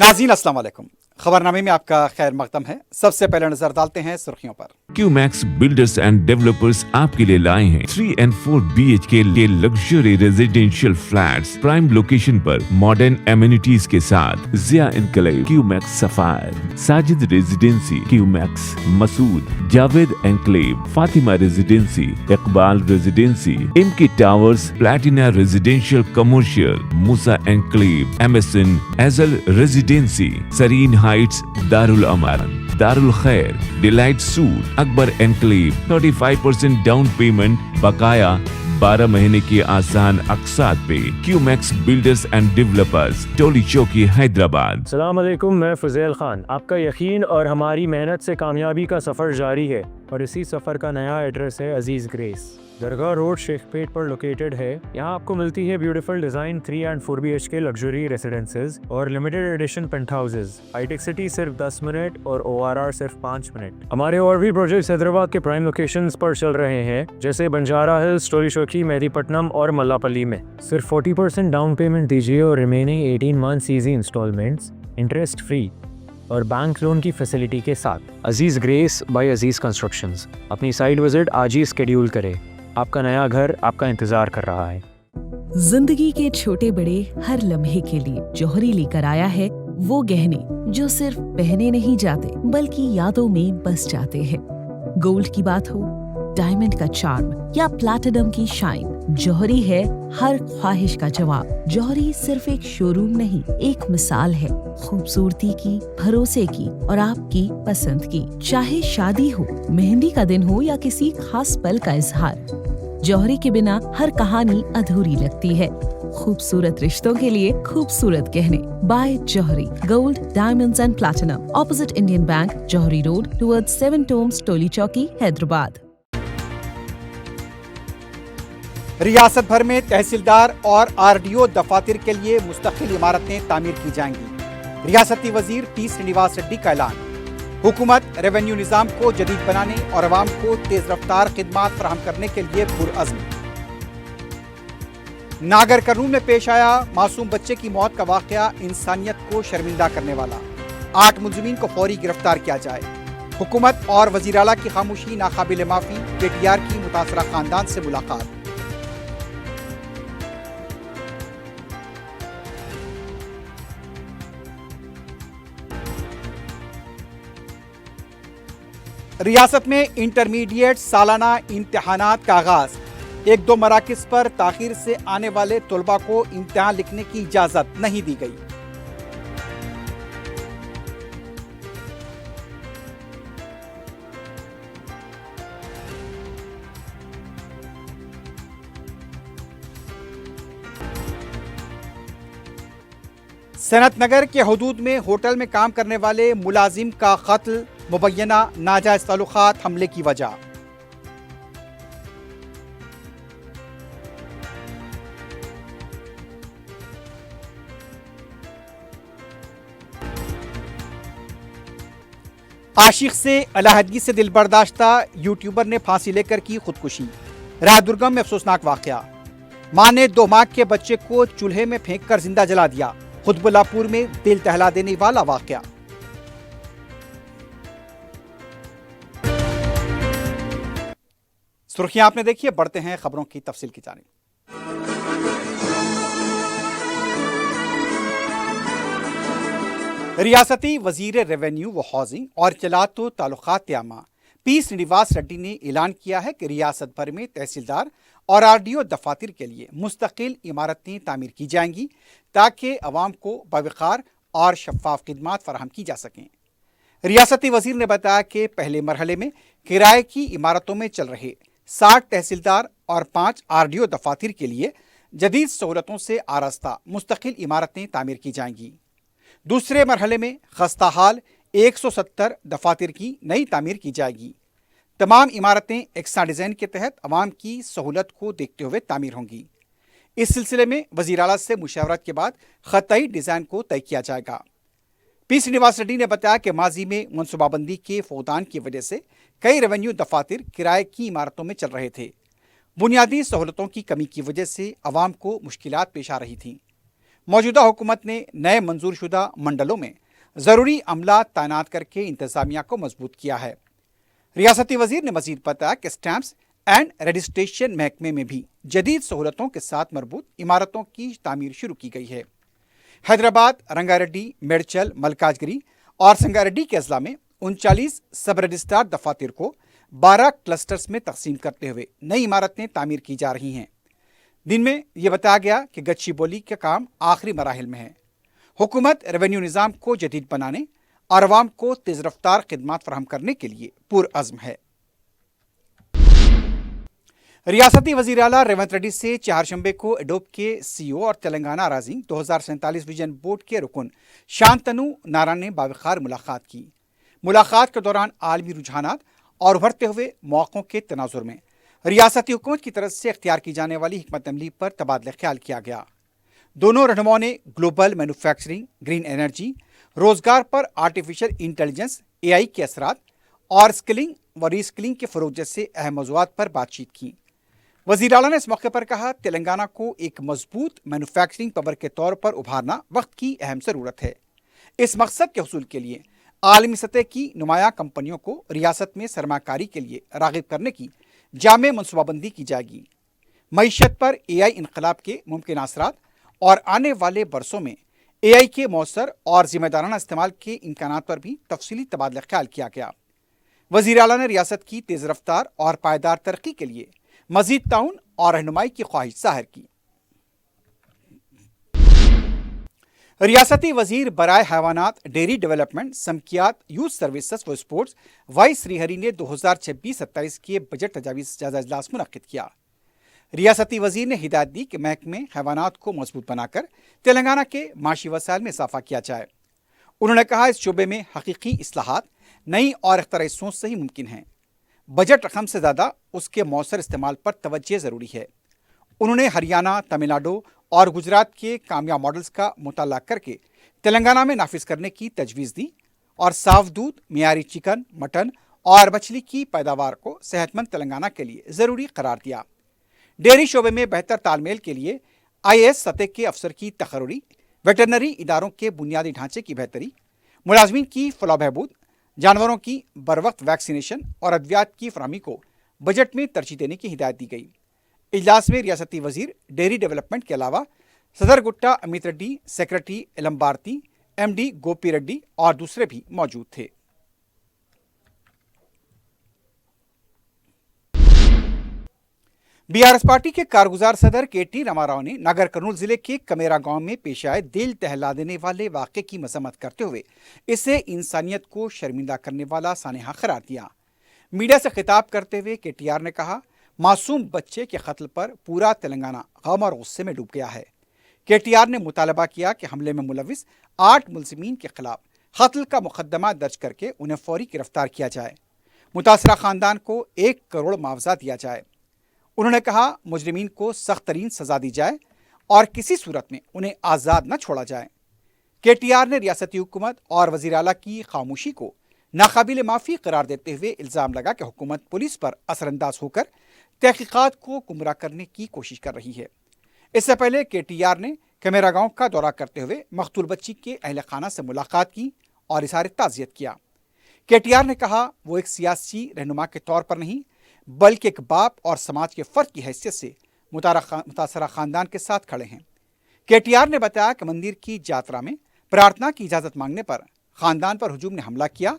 नाज़रीन अस्सलाम वालेकुम। खबरनामे में आपका खैर मकदम है। सबसे पहले नजर डालते हैं सुर्खियों पर। क्यूमैक्स बिल्डर्स एंड डेवलपर्स आपके लिए लाए हैं 3 and 4 BHK के luxury residential flats prime location पर मॉडर्न एमिनिटीज के साथ। Zia enclave, Qmax sapphire, Sajid residency, Qmax Masood, Javed enclave, Fatima residency, Iqbal residency, इमकी towers, platina residential commercial, Musa enclave, MSN एजल residency, Sareen heights, Darul Aman, Darul Khair, delight suite, Akbar enclave, 35% down payment, बकाया 12 महीने की आसान अकसात पे। Qmax builders and developers, Toli Chowki, Hyderabad. अस्सलाम वालेकुम, मैं फुज़ैल खान। आपका यकीन और हमारी मेहनत से कामयाबी का सफ़र जारी है और इसी सफ़र का नया एड्रेस है अजीज़ ग्रेस। दरगाह रोड, शेखपेट पर लोकेटेड है। यहाँ आपको मिलती है beautiful design 3 and 4 BHK luxury residences और limited edition penthouses. Hitech city सिर्फ 10 मिनट और ORR सिर्फ 5 मिनट। हमारे और भी प्रोजेक्ट्स हैदराबाद के प्राइम लोकेशंस पर चल रहे हैं, जैसे बंजारा हिल्स, टोली चौकी, मेहदीपट्टनम और मल्लापल्ली में। सिर्फ 40% डाउन पेमेंट दीजिए और remaining 18 months easy installments, interest free और बैंक लोन की फैसिलिटी के साथ। Aziz grace by Aziz constructions. अपनी साइट विजिट आज ही स्केड्यूल करें। आपका नया घर आपका इंतजार कर रहा है। जिंदगी के छोटे बड़े हर लम्हे के लिए जौहरी लेकर आया है वो गहने जो सिर्फ पहने नहीं जाते बल्कि यादों में बस जाते हैं। गोल्ड की बात हो, डायमंड का चार्म या प्लैटिनम की शाइन, जौहरी है हर ख्वाहिश का जवाब। जौहरी सिर्फ एक शोरूम नहीं, एक मिसाल है खूबसूरती की, भरोसे की और आपकी पसंद की। चाहे शादी हो, मेहंदी का दिन हो या किसी खास पल का इजहार, जौहरी के बिना हर कहानी अधूरी लगती है। खूबसूरत रिश्तों के लिए खूबसूरत गहने by Jauhari. Gold, diamonds and platinum, opposite Indian bank, Jauhari road, towards 7 tombs, Toli Chowki, Hyderabad. रियासत भर में तहसीलदार और RDO दफातर के लिए मुस्तकिल इमारतें तामीर की जाएंगी। रियासती वजीर T श्रीनिवास रेड्डी का ऐलान। हुकूमत रेवेन्यू निज़ाम को जदीद बनाने और अवाम को तेज रफ्तार खिदमात फराहम करने के लिए पुरअज़्म। नागर कर्नूल में पेश आया मासूम बच्चे की मौत का वाक़या इंसानियत को शर्मिंदा करने वाला। 8 मुलज़िमीन को फौरी गिरफ्तार किया जाए। हुकूमत और वज़ीर आला की खामोशी नाकाबिल माफ़ी। KTR की मुतासरा खानदान से मुलाकात। रियासत में इंटरमीडिएट सालाना इम्तिहानात का आगाज। 1-2 मराकिज़ पर ताख़ीर से आने वाले तलबा को इम्तिहान लिखने की इजाज़त नहीं दी गई। सनत नगर के हदूद में होटल में काम करने वाले मुलाजिम का कत्ल, मुबैना नाजायज ताल्लुकात हमले की वजह। आशिक से अलहदगी से दिल बर्दाश्ता यूट्यूबर ने फांसी लेकर की खुदकुशी। रायदुर्गम में अफसोसनाक वाकया। मां ने 2 माह के बच्चे को चूल्हे में फेंक कर जिंदा जला दिया। खुतबुल्लापुर में दिल दहला देने वाला वाकया। सुर्खियां आपने देखी है, बढ़ते हैं खबरों की तफसील की जानिब। रियासती वजीर रेवेन्यू व हाउसिंग और इत्तलात व ताल्लुकात आमा P श्रीनिवास रेड्डी ने ऐलान किया है कि रियासत भर में तहसीलदार और RDO दफातर के लिए मुस्तकिल इमारतें तामीर की जाएंगी ताकि अवाम को बावकार और शफाफ खिदमात फराहम की जा सकें। रियासती वजीर ने बताया कि पहले मरहले में किराए की इमारतों में चल रहे 60 तहसीलदार और 5 RDO दफातर के लिए जदीद सहूलतों से आरास्ता मुस्तकिल इमारतें तामीर की जाएंगी। दूसरे मरहले में खस्ता हाल 170 दफातर की नई तामीर की जाएगी। तमाम इमारतें एक्सा डिज़ाइन के तहत अवाम की सहूलत को देखते हुए तामीर होंगी। इस सिलसिले में वज़ीर आला से मुशावरत के बाद ख़त्ई डिज़ाइन को तय किया जाएगा। P श्रीनिवास रेड्डी ने बताया कि माजी में मनसूबाबंदी के फौदान की वजह से कई रेवेन्यू दफातर किराए की इमारतों में चल रहे थे। बुनियादी सहूलतों की कमी की वजह से अवाम को मुश्किलात पेश आ रही थीं। मौजूदा हुकूमत ने नए मंजूर शुदा मंडलों में ज़रूरी अमला तैनात करके इंतज़ामिया को मजबूत किया है। रियासती वजीर ने मजीद बताया कि स्टैम्प्स एंड रजिस्ट्रेशन महकमे में भी जदीद सहूलतों के साथ मरबूत इमारतों की तामीर शुरू की गई है। हैदराबाद, रंगारेड्डी, मेडचल, मलकाजगिरी और संगारेड्डी के अजला में 39 सब रजिस्ट्रार दफातर को 12 क्लस्टर्स में तकसीम करते हुए नई इमारतें तामीर की जा रही हैं। दिन में यह बताया गया कि गच्ची बोली का काम आखिरी मराहिल में है। हुकूमत रेवेन्यू निज़ाम को जदीद बनाने और अवाम को तेज़ रफ्तार खिदमात फराहम करने के लिए पुरअज़्म है। रियासती वज़ीर आला रेवंत रेड्डी से चारशंबे को एडोब के CEO और तेलंगाना राइजिंग 2047 विजन बोर्ड के रुकन शांतनु नारायण ने बावखार मुलाकात की। मुलाकात के दौरान आलमी रुझानात और उभरते हुए मौक़ों के तनाजुर में रियासती हुकूमत की तरफ से इख्तियार की जाने वाली हिकमत अमली पर तबादला ख्याल किया गया। दोनों रहनुमाओं ने ग्लोबल मैन्युफैक्चरिंग, ग्रीन एनर्जी, रोजगार पर आर्टिफिशियल इंटेलिजेंस AI के असरात और स्किलिंग व रीस्किलिंग के फ़रोग़ जैसे अहम मौज़ूआत पर बातचीत की। वज़ीर आला ने इस मौके पर कहा, तेलंगाना को एक मजबूत मैन्युफैक्चरिंग पावर के तौर पर उभारना वक्त की अहम ज़रूरत है। इस मकसद के हसूल के लिए आलमी सतह की नुमाया कंपनियों को रियासत में सरमाकारी के लिए राग़िब करने की जामे मनसूबाबंदी की जाएगी। मईशत पर AI इनकलाब के मुमकिन असरात और आने वाले बरसों में AI के मौसर और जिम्मेदाराना इस्तेमाल के इम्कानात पर भी तफसीली तबादला ख्याल किया गया। वज़ीर आला ने रियासत की तेज़ रफ्तार और पायदार तरक्की के लिए मजीद ताउन और रहनुमाई की ख्वाहिश ज़ाहिर की। रियासती वजीर बराए हैवानात, डेयरी डेवलपमेंट, समकियात, यूथ सर्विसेज व स्पोर्ट्स वाई श्रीहरी ने 2026-27 के बजट तजावीज़ जायजा इजलास मुनक्किद किया। रियासती वजीर ने हिदायत दी कि महकमे हैवानात को मजबूत बनाकर तेलंगाना के माशी वसाइल में इजाफा किया जाए। उन्होंने कहा, इस शोबे में हकीकी इस्लाहात नई और इख्तराई सोच से ही मुमकिन है। बजट रकम से ज़्यादा उसके मौसर इस्तेमाल पर तवज्जो ज़रूरी है। उन्होंने हरियाणा, तमिलनाडु और गुजरात के कामयाब मॉडल्स का मुताला करके तेलंगाना में नाफिज करने की तजवीज़ दी और साफ दूध, मियारी चिकन, मटन और मछली की पैदावार को सेहतमंद तेलंगाना के लिए ज़रूरी करार दिया। डेयरी शोबे में बेहतर तालमेल के लिए IAS सतह के अफसर की तकर्री, वेटरनरी इदारों के बुनियादी ढांचे की बेहतरी, मुलाजमीन की फलाह बहबूद, जानवरों की बरवक्त वैक्सीनेशन और अद्वियात की फराहमी को बजट में तरजीह देने की हिदायत दी गई। इजलास में रियासती वजीर डेयरी डेवलपमेंट के अलावा सदर गुट्टा अमित रेड्डी, सेक्रेटरी एलम भारती, MD गोपी रेड्डी और दूसरे भी मौजूद थे। BRS पार्टी के कारगुजार सदर KT रामाराव ने नागर कर्नूल जिले के कमेरा गांव में पेश आए दिल दहला देने वाले वाक़े की मजम्मत करते हुए इसे इंसानियत को शर्मिंदा करने वाला सानेहा करार दिया। मीडिया से खिताब करते हुए KTR ने कहा, मासूम बच्चे के कत्ल पर पूरा तेलंगाना गम और गुस्से में डूब गया है। KTR ने मुतालबा किया कि हमले में मुलविस 8 मुलजिमीन के खिलाफ कत्ल का मुकदमा दर्ज करके उन्हें फौरी गिरफ्तार किया जाए। मुतासरा खानदान को 1 करोड़ मुआवजा दिया जाए। उन्होंने कहा, मुजरिमीन को सख्त तरीन सजा दी जाए और किसी सूरत में उन्हें आज़ाद न छोड़ा जाए। KTR ने रियासती हुकूमत और वज़ीर आला की खामोशी को नाकाबिल माफ़ी करार देते हुए इल्ज़ाम लगा कि हुकूमत पुलिस पर असरअंदाज होकर तहकीकात को गुमराह करने की कोशिश कर रही है। इससे पहले KTR ने कमेरा गांव का दौरा करते हुए मकतूल बच्ची के अहल खाना से मुलाकात की और इज़हार ताज़ियत किया। KTR ने कहा, वो एक सियासी रहनुमा के तौर पर नहीं बल्कि एक बाप और समाज के फ़र्द की हैसियत से मुतासरा ख़ानदान के साथ खड़े हैं। KTR ने बताया कि मंदिर की यात्रा में प्रार्थना की इजाज़त मांगने पर ख़ानदान पर हुजूम ने हमला किया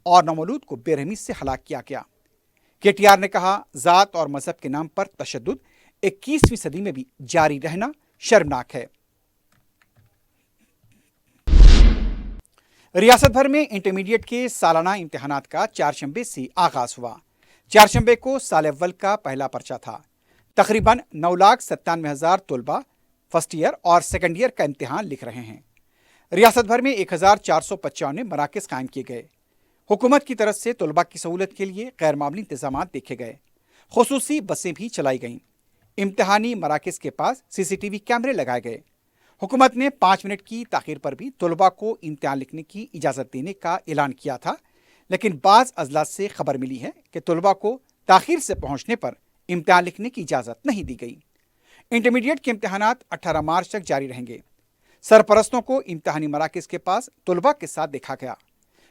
और नौमौलूद को बेरहमी से हलाक किया गया। KTR ने कहा, ज़ात और मज़हब के नाम पर तशद्दुद 21वीं सदी में भी जारी रहना शर्मनाक है। रियासत भर में इंटरमीडिएट के सालाना इम्तिहानात का चारशंबे से आगाज़ हुआ। चारशंबे को साल अव्वल का पहला पर्चा था। तकरीबन 9,97,000 तलबा फर्स्ट ईयर और सेकेंड ईयर का इम्तिहान लिख रहे हैं। रियासत भर में 1,495 मराकज़ कायम किए गए। हुकूमत की तरफ से तलबा की सहूलत के लिए गैर मामूली इंतजाम देखे गए। खुसूसी बसें भी चलाई गईं। इम्तिहानी मराकज़ के पास CCTV कैमरे लगाए गए। हुकूमत ने 5 मिनट की ताख़ीर पर भी तलबा को इम्तिहान लिखने की इजाज़त देने का ऐलान किया था, लेकिन बाज़ अजलास से खबर मिली है कि तलबा को ताख़ीर से पहुँचने पर इम्तिहान लिखने की इजाज़त नहीं दी गई। इंटरमीडिएट के इम्तिहानात 18 मार्च तक जारी रहेंगे। सरपरस्तों को इम्तिहानी मराकज़ के पास तुलबा के साथ देखा गया।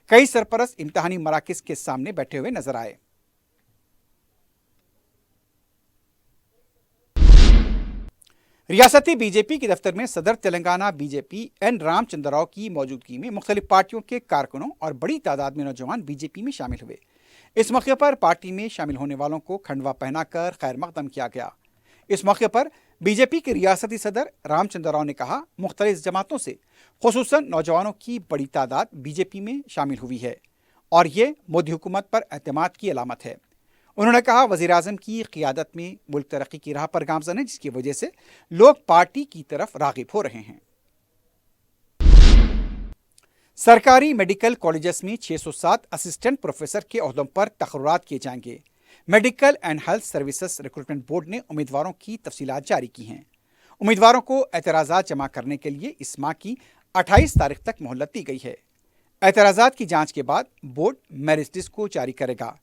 कई सरपरस्त इम्तिहानी मराकज़ के सामने बैठे हुए नजर आए। रियासती बीजेपी के दफ्तर में सदर तेलंगाना बीजेपी एन रामचंद्र राव की मौजूदगी में मुख्तलिफ पार्टियों के कारकुनों और बड़ी तादाद में नौजवान बीजेपी में शामिल हुए। इस मौके पर पार्टी में शामिल होने वालों को खंडवा पहनाकर खैर मकदम किया गया। इस मौके पर बीजेपी के रियासती सदर रामचंद्र राव ने कहा, मुख्तलिफ जमातों से खुसूसन नौजवानों की बड़ी तादाद बीजेपी में शामिल हुई है और ये मोदी हुकूमत पर एतमाद की अलामत है। उन्होंने कहा, वज़ीर आज़म की क़ियादत में मुल्क तरक्की की राह पर गामज़न है, जिसकी वजह से लोग पार्टी की तरफ राग़िब हो रहे हैं। सरकारी मेडिकल कॉलेजेस में 607 असिस्टेंट प्रोफेसर के ओहदों पर तक़र्रुरात किए जाएंगे। Medical and health services recruitment board ने उम्मीदवारों की तफसीलात जारी की हैं। उम्मीदवारों को एतराज़ात जमा करने के लिए इस माह की 28 तारीख तक मोहलत दी गई है। एतराज़ात की जांच के बाद बोर्ड मेरिट लिस्ट को जारी करेगा।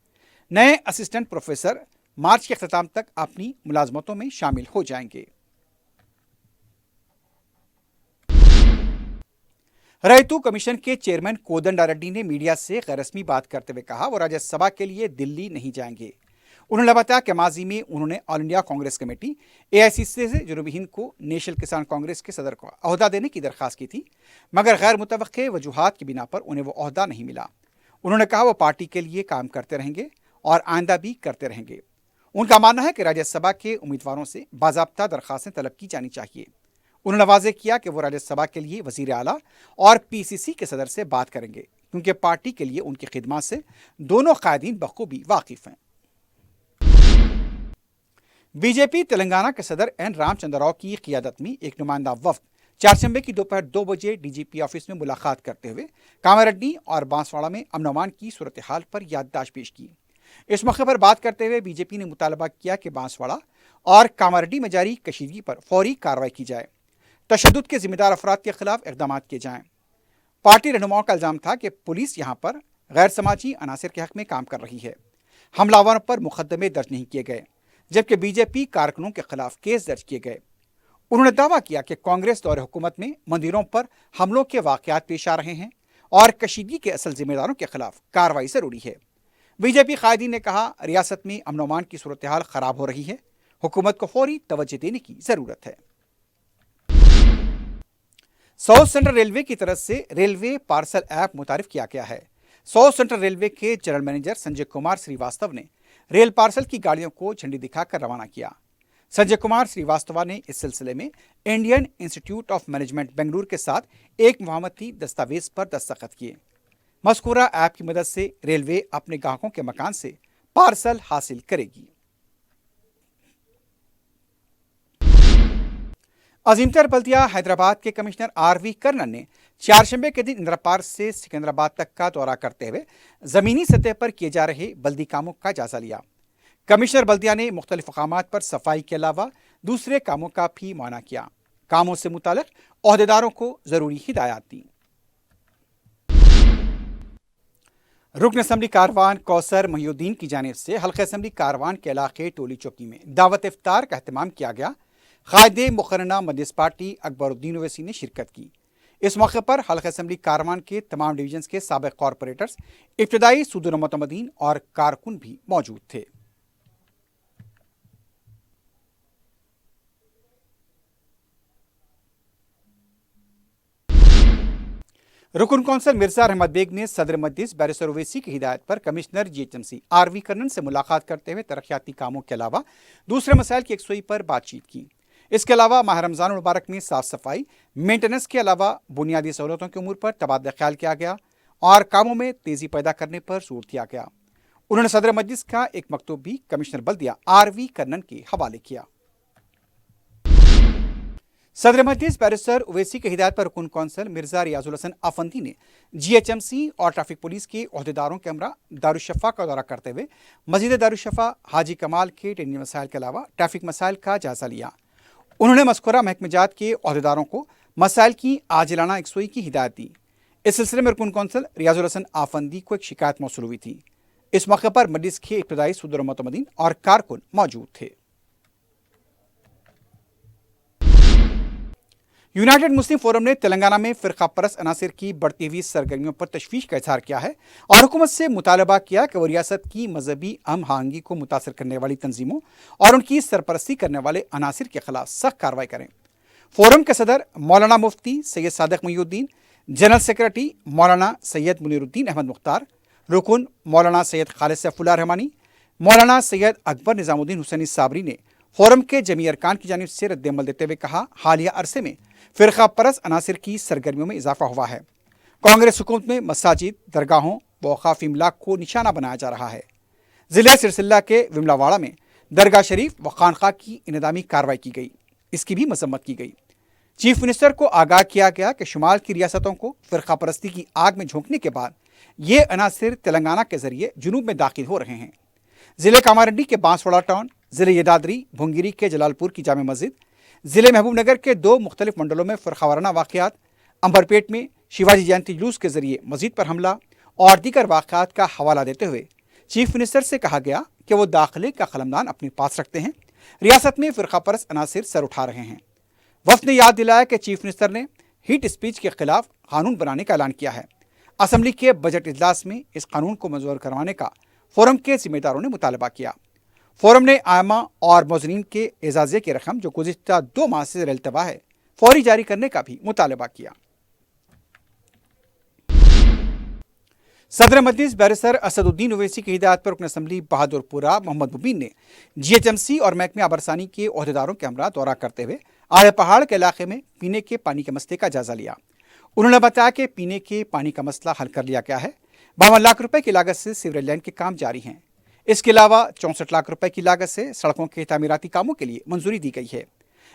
नए असिस्टेंट प्रोफेसर मार्च के अख्ताम तक अपनी मुलाजमतों में शामिल हो जाएंगे। रैतू कमीशन के चेयरमैन कोदंडा रेड्डी ने मीडिया से गैर रस्मी बात करते हुए कहा, वो राज्यसभा के लिए दिल्ली नहीं जाएंगे। उन्होंने बताया कि माजी में उन्होंने all India Congress committee AICC से जनूबी हिंद को नेशनल किसान कांग्रेस के सदर को अहदा देने की दरख्वास्त की थी, मगर गैर मुतवक्के वजूहात की बिना पर उन्हें वो अहदा नहीं मिला। उन्होंने कहा, वो पार्टी के लिए काम करते रहेंगे और आइंदा भी करते रहेंगे। उनका मानना है कि राज्यसभा के उम्मीदवारों से बाज़ाब्ता दरख्वास्तें तलब की जानी चाहिए। उन्होंने वाज़ेह किया कि वो राज्यसभा के लिए वज़ीर आला और PCC के सदर से बात करेंगे, क्योंकि पार्टी के लिए उनकी खिदमत से दोनों कायदीन बखूबी वाकिफ हैं। बीजेपी तेलंगाना के सदर एन रामचंद्र राव की क़ियादत में एक नुमाइंदा वफ्द चारशंबे की दोपहर 2 बजे DGP ऑफिस में मुलाकात करते हुए कामारेड्डी और बांसवाड़ा में अमन अमान की सूरत हाल पर याददाश्त पेश की। इस मौके पर बात करते हुए बीजेपी ने मुतालबा किया कि बांसवाड़ा और कामारेड्डी में जारी कशीदगी पर फौरी कार्रवाई की जाए, तशद्दुद के जिम्मेदार अफराद के खिलाफ इक़दाम किए जाएं। पार्टी रहनुमाओं का इल्ज़ाम था कि पुलिस यहां पर गैर समाजी अनासर के हक में काम कर रही है। हमलावरों पर मुकदमे दर्ज नहीं किए गए, जबकि बीजेपी कारकुनों के खिलाफ केस दर्ज किए गए। उन्होंने दावा किया कि कांग्रेस दौरे हुकूमत में मंदिरों पर हमलों के वाक़यात पेश आ रहे हैं और कशीदगी के असल जिम्मेदारों के खिलाफ कार्रवाई ज़रूरी है। बीजेपी कायदीन ने कहा, रियासत में अमन अमान की सूरत हाल ख़राब हो रही है, हुकूमत को फौरी तवज्जो देने की ज़रूरत है। साउथ सेंट्रल रेलवे की तरफ से रेलवे पार्सल ऐप मुतारिफ किया गया है। साउथ सेंट्रल रेलवे के जनरल मैनेजर संजय कुमार श्रीवास्तव ने रेल पार्सल की गाड़ियों को झंडी दिखाकर रवाना किया। संजय कुमार श्रीवास्तव ने इस सिलसिले में Indian institute of management Bengaluru के साथ एक मुआवनती दस्तावेज पर दस्तखत किए। मज़कूरा ऐप की मदद से रेलवे अपने ग्राहकों के मकान से पार्सल हासिल करेगी। अजीमतर बल्दिया हैदराबाद के कमिश्नर RV कर्नन ने चारशंबे के दिन इंदिरा पार्क से सिकंदराबाद तक का दौरा करते हुए ज़मीनी सतह पर किए जा रहे बल्दी कामों का जायजा लिया। कमिश्नर बल्दिया ने मुख्तलिफ मकामात पर सफाई के अलावा दूसरे कामों का भी मुआयना किया। कामों से मुतालिक ओहदेदारों को ज़रूरी हिदायत दी। रुकन असम्बली कारवान कौसर महिउद्दीन की जानिब से हल्का असम्बली कारवान के इलाके टोली चौकी में दावत इफ्तार का अहतमाम किया गया। कायदे मुकर्रना मजलिस पार्टी अकबरुद्दीन ओवैसी ने शिरकत की। इस मौके पर हल्का असम्बली कारवान के तमाम डिवीजन के साबिक कॉरपोरेटर्स, इब्तदाई सुदूर मुतमदीन और कारकुन भी मौजूद थे। रुकन कौंसल मिर्जा अहमद बेग ने सदर मजलिस बैरिस्टर ओवैसी की हिदायत पर कमिश्नर GHMC RV कर्नन से मुलाकात करते हुए तरक्याती कामों के अलावा दूसरे मसाइल की यकसुई पर बातचीत की। इसके अलावा माह रमज़ान मुबारक में साफ सफाई, मेंटेनेंस के अलावा बुनियादी सहूलतों के उमूर पर तबादला ख्याल किया गया और कामों में तेजी पैदा करने पर जोर दिया गया। उन्होंने सदर मजलिस का एक मकतूब भी कमिश्नर बल्दिया RV कर्नन के हवाले किया। सदर मजलिस बैरिस्टर ओवैसी की हिदायत पर रुकन कौंसल मिर्जा रियाजुल हसन अफंदी ने GHMC और ट्रैफिक पुलिस के ओहदेदारों के हमरा दारुशफ़ा का दौरा करते हुए मस्जिद दारुशफ़ा हाजी कमाल के टेक्निकल मसाइल के अलावा ट्रैफिक मसाइल का जायजा लिया। उन्होंने मज़कूरा महकमेजात के ओहदेदारों को मसाइल की आजिलाना यकसुई की हिदायत दी। इस सिलसिले में रुकन कौंसल रियाजुल हसन अफंदी को एक शिकायत मौसूल हुई थी। इस मौके पर मजलिस के इब्तदाई सुदूर मुतमदीन और कारकुन मौजूद थे। यूनाइटेड मुस्लिम फोरम ने तेलंगाना में फिरका परस्त अनासिर की बढ़ती हुई सरगर्मियों पर तशवीश का इजहार किया है और हुकूमत से मुतालबा किया कि वो रियासत की मजहबी हम आहंगी को मुतासर करने वाली तंजीमों और उनकी सरपरस्ती करने वाले अनासिर के खिलाफ सख्त कार्रवाई करें। फोरम के सदर मौलाना मुफ्ती सैयद सादिक मुईउद्दीन, जनरल सेक्रेटरी मौलाना सैयद मुनीरुद्दीन अहमद मुख्तार, रुकन मौलाना सैयद खालिद सैफुल्लाह रहमानी, मौलाना सैयद अकबर निजामुद्दीन हुसैनी साबरी ने फोरम के जमी अरकान की जानिब से रद्दअमल देते हुए कहा, हालिया अरसे में फिरका परस्त अनासिर की सरगर्मियों में इजाफा हुआ है। कांग्रेस हुकूमत में मसाजिद, दरगाहों व औकाफ इमलाक को निशाना बनाया जा रहा है। ज़िले सिरसिल्ला के विमलावाड़ा में दरगाह शरीफ व खानका की इनदामी कार्रवाई की गई, इसकी भी मजम्मत की गई। चीफ मिनिस्टर को आगाह किया गया कि शुमाल की रियासतों को फिरका परस्ती की आग में झोंकने के बाद ये अनासिर तेलंगाना के जरिए जुनूब में दाखिल हो रहे हैं। ज़िले कामारेड्डी के बांसवाड़ा टाउन, ज़िले यदाद्री भुंगिरी के जलालपुर की जामे मस्जिद, ज़िले महबूबनगर के 2 मुख्तलिफ मंडलों में फ़िरकावाराना वाक़यात, अंबरपेट में शिवाजी जयंती जुलूस के जरिए मस्जिद पर हमला और दीगर वाक़यात का हवाला देते हुए चीफ मिनिस्टर से कहा गया कि वो दाखिले का कलमदान अपने पास रखते हैं। रियासत में फ़िरका परस्त अनासिर सर उठा रहे हैं। वफ़द ने याद दिलाया कि चीफ मिनिस्टर ने हीट स्पीच के खिलाफ कानून बनाने का ऐलान किया है। असम्बली के बजट इजलास में इस कानून को मंजूर करवाने का फोरम के जिम्मेदारों ने मुतालबा किया। फोरम ने आयमा और मोजनीन के एजाज़े की रकम जो गुज़िश्ता 2 माह से रेलतबा है फौरी जारी करने का भी मुतालबा किया। सदर मजलिस बैरिस्टर असदुद्दीन ओवैसी की हिदायत पर रुकन असम्बली बहादुरपुरा मोहम्मद मुबीन ने GHMC और महकमे आबरसानी के ओहदेदारों के हमरा दौरा करते हुए आड़े पहाड़ के इलाके में पीने के पानी के मसले का जायजा लिया। उन्होंने बताया कि पीने के पानी का मसला हल कर लिया गया है। 52 लाख रुपए की लागत से सीवरेज लाइन के काम जारी हैं। इसके अलावा 64 लाख रुपए की लागत से सड़कों के तामीराती कामों के लिए मंजूरी दी गई है।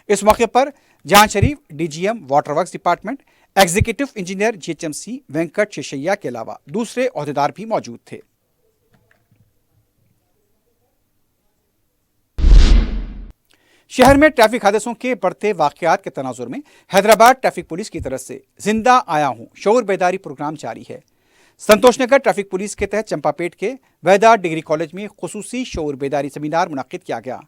इस मौके पर जहां Sharif DGM water works department, executive engineer GHMC Venkat Sheshaiah के अलावा दूसरे ओहदेदार भी मौजूद थे। शहर में ट्रैफिक हादसों के बढ़ते वाकयात के तनाजुर में हैदराबाद ट्रैफिक पुलिस की तरफ से जिंदा आया हूं शऊर बेदारी प्रोग्राम जारी है। संतोषनगर ट्रैफिक पुलिस के तहत चंपापेट के वैदा डिग्री कॉलेज में खुसूसी शऊर बेदारी सेमिनार मुनक्किद किया गया।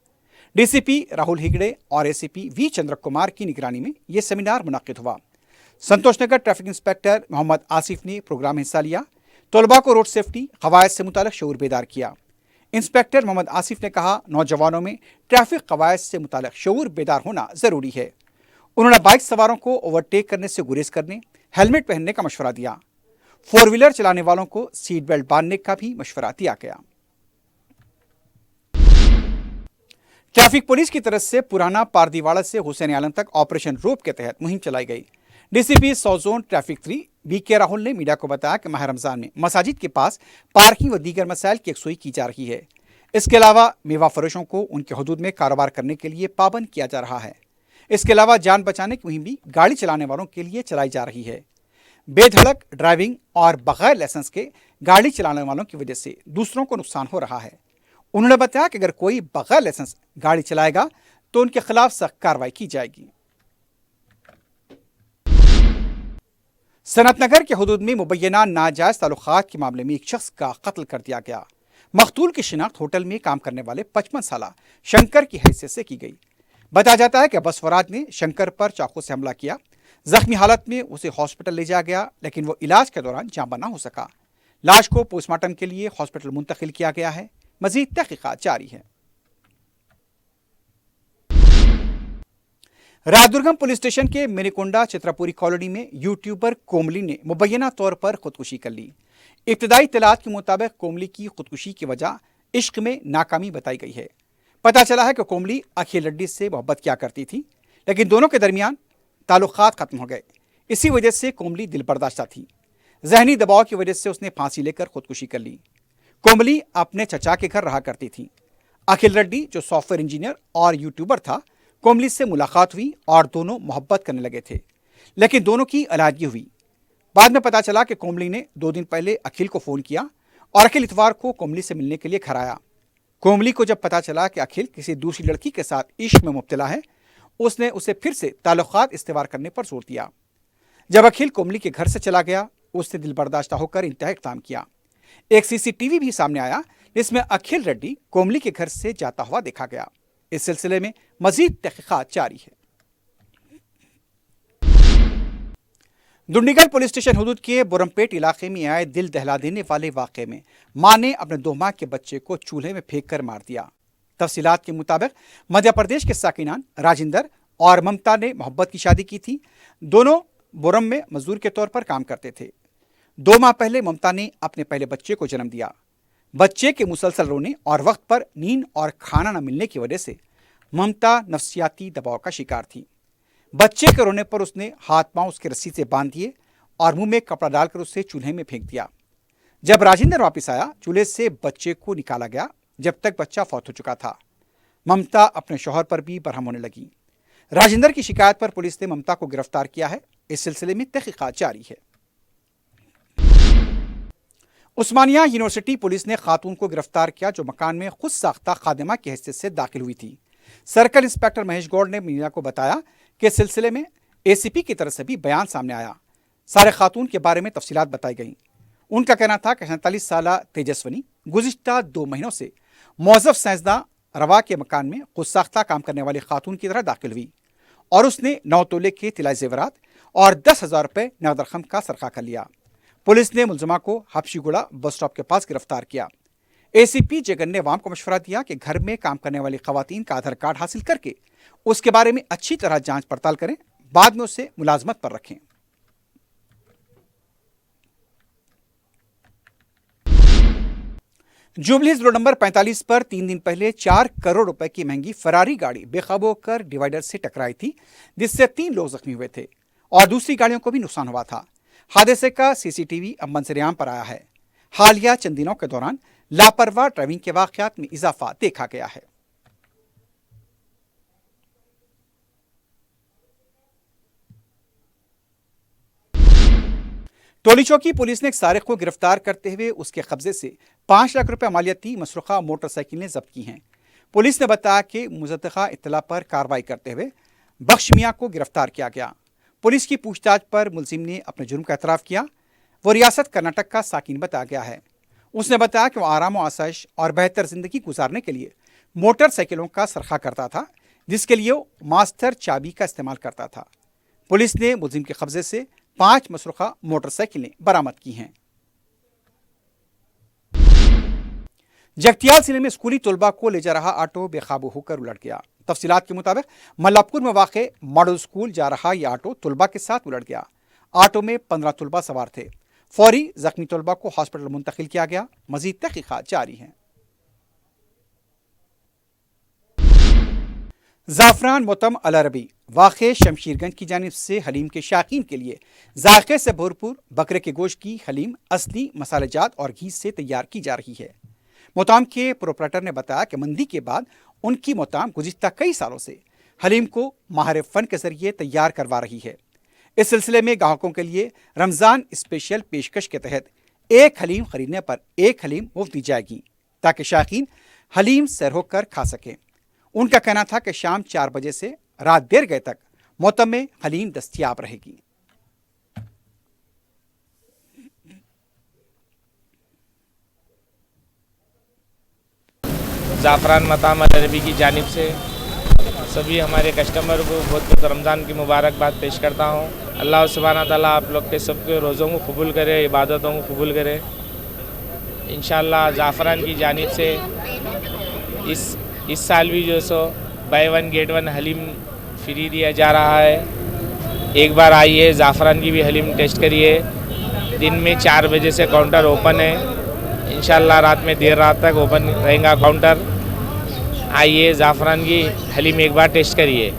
DCP राहुल हिगड़े और ACP V चंद्र कुमार की निगरानी में यह सेमिनार मुनक्किद हुआ। संतोषनगर ट्रैफिक इंस्पेक्टर मोहम्मद आसिफ ने प्रोग्राम में हिस्सा लिया। तलबा को रोड सेफ्टी कवायद से मुताल्लिक शऊर बेदार किया। इंस्पेक्टर मोहम्मद आसिफ ने कहा, नौजवानों में ट्रैफिक कवायद से मुताल्लिक शऊर बेदार होना ज़रूरी है। उन्होंने बाइक सवारों को ओवरटेक करने से गुरेज करने, हेलमेट पहनने का मशवरा दिया। 4 व्हीलर चलाने वालों को सीट बेल्ट बांधने का भी मशवरा दिया गया। ट्रैफिक पुलिस की तरफ से पुराना पारदीवाड़ा से हुसैन आलम तक ऑपरेशन रोप के तहत मुहिम चलाई गई। DCP south zone traffic 3 BK Rahul ने मीडिया को बताया कि माह रमजान में मसाजिद के पास पार्किंग व दीगर मसाइल की यकसुई की जा रही है। इसके अलावा मेवा फरोशों को उनके हदूद में कारोबार करने के लिए पाबंद किया जा रहा है। इसके अलावा जान बचाने की मुहिम भी गाड़ी चलाने वालों के लिए चलाई जा रही है। बेधड़क ड्राइविंग और बगैर लाइसेंस के गाड़ी चलाने वालों की वजह से दूसरों को नुकसान हो रहा है। उन्होंने बताया कि अगर कोई बगैर लाइसेंस गाड़ी चलाएगा तो उनके खिलाफ सख्त कार्रवाई की जाएगी। सनतनगर के हदूद में मुबैना नाजायज ताल्लुकात के मामले में एक शख्स का कत्ल कर दिया गया। मकतूल की शिनाख्त होटल में काम करने वाले 55 साला शंकर की हैसियत से की गई। बताया जाता है कि बसवराज ने शंकर पर चाकू से हमला किया। जख्मी हालत में उसे हॉस्पिटल ले जाया गया, लेकिन वो इलाज के दौरान जान बना हो सका। लाश को पोस्टमार्टम के लिए हॉस्पिटल मुंतकिल किया गया है। मजीद तहकीकात जारी है। राजदुर्गम पुलिस स्टेशन के मिनीकोंडा चित्रापुरी कॉलोनी में यूट्यूबर कोमली ने मुबैना तौर पर खुदकुशी कर ली। इब्तदाई इत्तलात के मुताबिक कोमली की खुदकुशी की वजह इश्क में नाकामी बताई गई है। पता चला है कि कोमली अखिल रेड्डी से मोहब्बत किया करती थी, लेकिन दोनों के दरमियान ताल्लुकात खत्म हो गए। इसी वजह से कोमली दिलबर्दाश्ता थी। जहनी दबाव की वजह से उसने फांसी लेकर खुदकुशी कर ली। कोमली अपने चचा के घर रहा करती थी। अखिल रेड्डी जो सॉफ्टवेयर इंजीनियर और यूट्यूबर था, कोमली से मुलाकात हुई और दोनों मोहब्बत करने लगे थे, लेकिन दोनों की अलहदगी हुई। बाद में पता चला कि कोमली ने 2 दिन पहले अखिल को फ़ोन किया और अखिल इतवार को कोमली से मिलने के लिए घर आया। कोमली को जब पता चला कि अखिल किसी दूसरी लड़की के साथ इश्क में मुब्तला है, उसने उसे फिर से ताल्लुकात इस्तेवार करने पर जोर दिया। जब अखिल कोमली के घर से चला गया, उसने दिलबर्दाश्ता होकर इंतहा इक़दाम किया। एक CCTV भी सामने आया जिसमें अखिल रेड्डी कोमली के घर से जाता हुआ देखा गया। इस सिलसिले में मजीद तहकीकात जारी है। दुंडीगल पुलिस स्टेशन हदूद के बुरमपेट इलाके में आए दिल दहला देने वाले वाक़े में मां ने अपने 2 माह के बच्चे को चूल्हे में फेंक कर मार दिया। तफसीलात के मुताबिक मध्य प्रदेश के साकिनान राजिंदर और ममता ने मोहब्बत की शादी की थी। दोनों बुरम में मजदूर के तौर पर काम करते थे। 2 माह पहले ममता ने अपने पहले बच्चे को जन्म दिया। बच्चे के मुसलसल रोने और वक्त पर नींद और खाना न मिलने की वजह से ममता नफ्सियाती दबाव का शिकार थी। बच्चे के रोने पर उसने हाथ पांव उसके रस्सी से बांध दिए और मुंह में कपड़ा डालकर उसे चूल्हे में फेंक दिया। जब राजिंदर वापस आया, चूल्हे से बच्चे को निकाला गया। जब तक बच्चा फौत हो चुका था। ममता अपने शौहर पर भी बरहम होने लगी। राजिंदर की शिकायत पर पुलिस ने ममता को गिरफ्तार किया है। इस सिलसिले में तहकीकात जारी है। उस्मानिया यूनिवर्सिटी पुलिस ने खातून को गिरफ्तार किया जो मकान में खुद साख्ता खादिमा की हैसियत से दाखिल हुई थी। सर्कल इंस्पेक्टर महेश गौड़ ने मीडिया को बताया कि इस सिलसिले में एसीपी की तरफ से भी बयान सामने आया। सारे खातून के बारे में तफसीलात बताई गई। उनका कहना था कि 47 साला तेजस्वनी गुज़िश्ता 2 महीनों से मौज़फ़ साइंसदान रवा के मकान में खुद साख्ता काम करने वाली खातून की तरह दाखिल हुई और उसने 9 तोले के तिलाई जेवरात और 10,000 रुपये नगद रकम का सरखा कर लिया। पुलिस ने मुलजमा को हबशीगुड़ा बस स्टॉप के पास गिरफ्तार किया। एसीपी जगन ने अवाम को मशवरा दिया कि घर में काम करने वाली खवातीन का आधार कार्ड हासिल करके उसके बारे में अच्छी तरह जांच पड़ताल करें, बाद में उसे मुलाजमत पर रखें। जुबलीज रोड नंबर 45 पर 3 दिन पहले 4 करोड़ रुपए की महंगी फरारी गाड़ी बेकाबू होकर डिवाइडर से टकराई थी, जिससे 3 लोग जख्मी हुए थे और दूसरी गाड़ियों को भी नुकसान हुआ था। हादसे का सीसीटीवी अब मंजर-ए-आम पर आया है। हालिया चंद दिनों के दौरान लापरवाह ड्राइविंग के वाकयात में इजाफा देखा गया है। टोली चौकी पुलिस ने एक सारिक को गिरफ्तार करते हुए उसके कब्जे से 5 लाख रुपए मालियती मसरूखा मोटरसाइकिलें जब्त की हैं। पुलिस ने बताया कि मुज़द्दक़ा इत्तला पर कार्रवाई करते हुए बख्श मियां को गिरफ्तार किया गया। पुलिस की पूछताछ पर मुलजिम ने अपने जुर्म का एतराफ़ किया। वो रियासत कर्नाटक का साकिन बताया गया है। उसने बताया कि वो आराम व आसाइश और बेहतर ज़िंदगी गुजारने के लिए मोटरसाइकिलों का सरखा करता था, जिसके लिए वो मास्टर चाबी का इस्तेमाल करता था। पुलिस ने मुलजिम के कब्जे से 5 मसरूखा मोटरसाइकिलें बरामद की हैं। जगतियाल जिले में स्कूली तलबा को ले जा रहा ऑटो बेकाबू होकर उलट गया। तफसीलात के मुताबिक मल्लापुर में वाक़े मॉडल स्कूल जा रहा यह ऑटो तलबा के साथ उलट गया। ऑटो में 15 तलबा सवार थे। फौरी जख्मी तलबा को हॉस्पिटल मुंतकिल किया गया। मजीद तहकीकात जारी हैं। ज़ाफ़रान मोतम अल अरबी वाक़े शमशीरगंज की जानिब से हलीम के शाकीन के लिए जायके से भरपूर बकरे के गोश्त की हलीम असली मसालेजात और घी से तैयार की जा रही है। मोताम के प्रोपरेटर ने बताया कि मंदी के बाद उनकी मोताम गुज़िश्ता कई सालों से हलीम को माहिर फ़न के ज़रिए तैयार करवा रही है। इस सिलसिले में ग्राहकों के लिए रमज़ान स्पेशल पेशकश के तहत 1 हलीम खरीदने पर 1 हलीम मुफ्त दी जाएगी, ताकि शाकीन हलीम सैर होकर खा सकें। उनका कहना था कि शाम 4 बजे से रात देर गए तक मोतम में हलीम दस्तयाब रहेगी। ज़ाफ़रान मताम अल अरबी की जानिब से सभी हमारे कस्टमर को बहुत बहुत रमज़ान की मुबारकबाद पेश करता हूँ। अल्लाह सुब्हाना ताला आप लोग के सबके रोज़ों को कबूल करे, इबादतों को कबूल करे। इंशाअल्लाह ज़ाफ़रान की जानिब से इस साल भी जो सो बाय 1 गेट 1 हलीम फ्री दिया जा रहा है। एक बार आइए, ज़ाफ़रान की भी हलीम टेस्ट करिए। दिन में 4 बजे से काउंटर ओपन है। इंशाअल्लाह रात में देर रात तक ओपन रहेगा काउंटर। आइए, ज़ाफ़रान की हलीम एक बार टेस्ट करिए।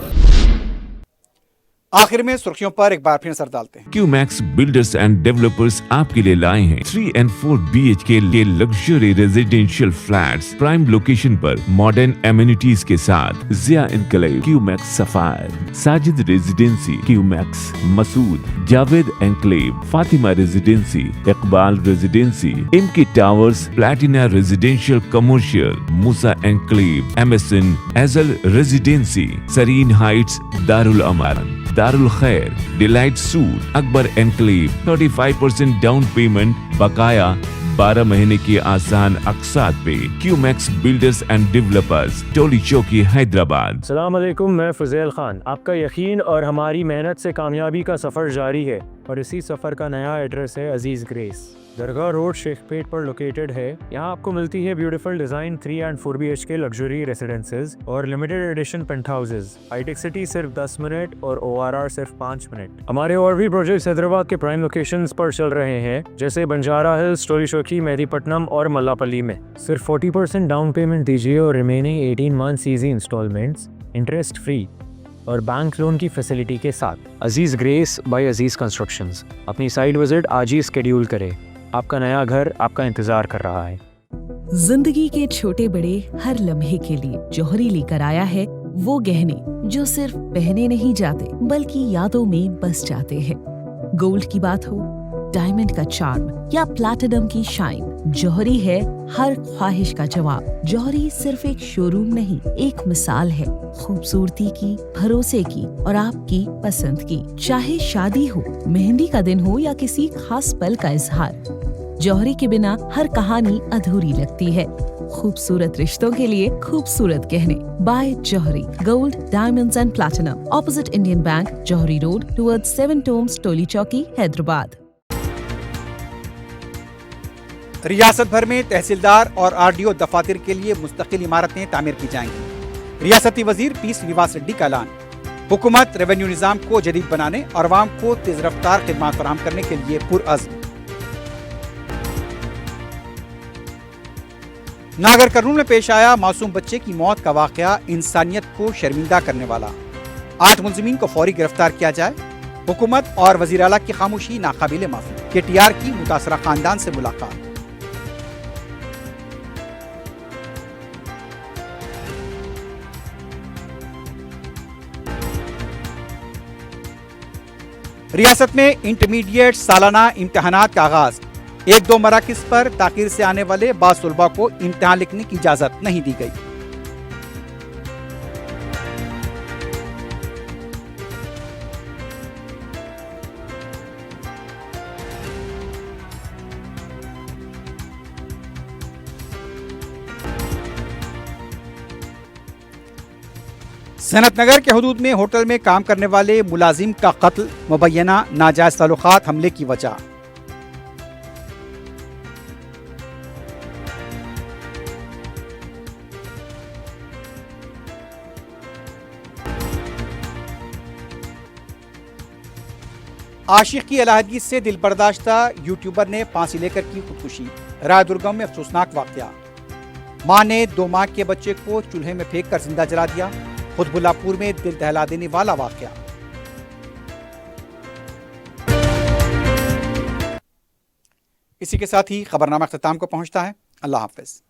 आखिर में सुर्खियों पर एक बार फिर नजर डालते हैं। क्यूमैक्स बिल्डर्स एंड डेवलपर्स आपके लिए लाए हैं 3 and 4 BHK के luxury residential flats prime location पर मॉडर्न एमिनिटीज के साथ। Zia enclave, Qmax sapphire, Sajid residency, Qmax Masood, Javed enclave, Fatima residency, Iqbal residency, इमकी towers, platina residential commercial, Musa enclave, MSN एजल residency, Sareen heights, Darul Aman, Darul Khair, delight suite, Akbar enclave, 35% down payment, बकाया 12 महीने की आसान अक़सात पे। Qmax builders and developers, Toli Chowki, Hyderabad. अस्सलाम वालेकुम, मैं फ़ज़ैल ख़ान। आपका यकीन और हमारी मेहनत से कामयाबी का सफ़र जारी है اور اسی سفر کا نیا ایڈریس ہے عزیز گریس. درگاہ روڈ شیخ پیٹ پر لوکیٹڈ ہے. یہاں آپ کو ملتی ہے beautiful design 3 and 4 BHK luxury residences اور limited edition penthouses. Hitech city صرف 10 منٹ اور ORR صرف 5 منٹ. ہمارے اور بھی پروجیکٹس حیدرآباد کے پرائم لوکیشنز پر چل رہے ہیں جیسے بنجارا ہلز، ٹولی چوکی، مہدی پٹنم اور ملاپلی میں. صرف 40% ڈاؤن پیمنٹ دیجیے اور remaining 18 months easy instalments interest free اور بینک لون کی فیسلٹی کے ساتھ. عزیز گریس بائی عزیز کنسٹرکشنز. اپنی سائٹ وزٹ آج ہی اسکیڈیول کرے. آپ کا نیا گھر آپ کا انتظار کر رہا ہے. زندگی کے چھوٹے بڑے ہر لمحے کے لیے جوہری لے کر آیا ہے وہ گہنے جو صرف پہنے نہیں جاتے بلکہ یادوں میں بس جاتے ہیں. گولڈ کی بات ہو، ڈائمنڈ کا چارم یا پلاٹینم کی شائن، جوہری ہے ہر خواہش کا جواب. جوہری صرف ایک شو روم نہیں، ایک مثال ہے خوبصورتی کی، بھروسے کی اور آپ کی پسند کی. چاہے شادی ہو، مہندی کا دن ہو یا کسی خاص پل کا اظہار، جوہری کے بنا ہر کہانی ادھوری لگتی ہے. خوبصورت رشتوں کے لیے خوبصورت گہنے بائے جوہری. Gold, diamonds and platinum, opposite Indian bank, جوہری روڈ ٹورڈ 7 ٹومز، ٹولی چوکی، حیدرآباد. ریاست بھر میں تحصیلدار اور RDO دفاتر کے لیے مستقل عمارتیں تعمیر کی جائیں گی. ریاستی وزیر پی سرینیواس ریڈی کا اعلان. حکومت ریونیو نظام کو جدید بنانے اور عوام کو تیز رفتار خدمات فراہم کرنے کے لیے پرعزم. ناگر کرنول میں پیش آیا معصوم بچے کی موت کا واقعہ انسانیت کو شرمندہ کرنے والا. 8 ملزمین کو فوری گرفتار کیا جائے. حکومت اور وزیر اعلیٰ کی خاموشی ناقابل معافی. KTR کی متاثرہ خاندان سے ملاقات. ریاست میں انٹرمیڈیٹ سالانہ امتحانات کا آغاز. 1-2 مراکز پر تاخیر سے آنے والے بعض طلباء کو امتحان لکھنے کی اجازت نہیں دی گئی. صنعت نگر کے حدود میں ہوٹل میں کام کرنے والے ملازم کا قتل، مبینہ ناجائز تعلقات حملے کی وجہ. عاشق کی علیحدگی سے دل برداشتہ یوٹیوبر نے پھانسی لے کر کی خودکشی. رائے درگم میں افسوسناک واقعہ. ماں نے 2 ماہ کے بچے کو چولہے میں پھینک کر زندہ جلا دیا. خود بلا پور میں دل دہلا دینے والا واقعہ. اسی کے ساتھ ہی خبرنامہ اختتام کو پہنچتا ہے. اللہ حافظ.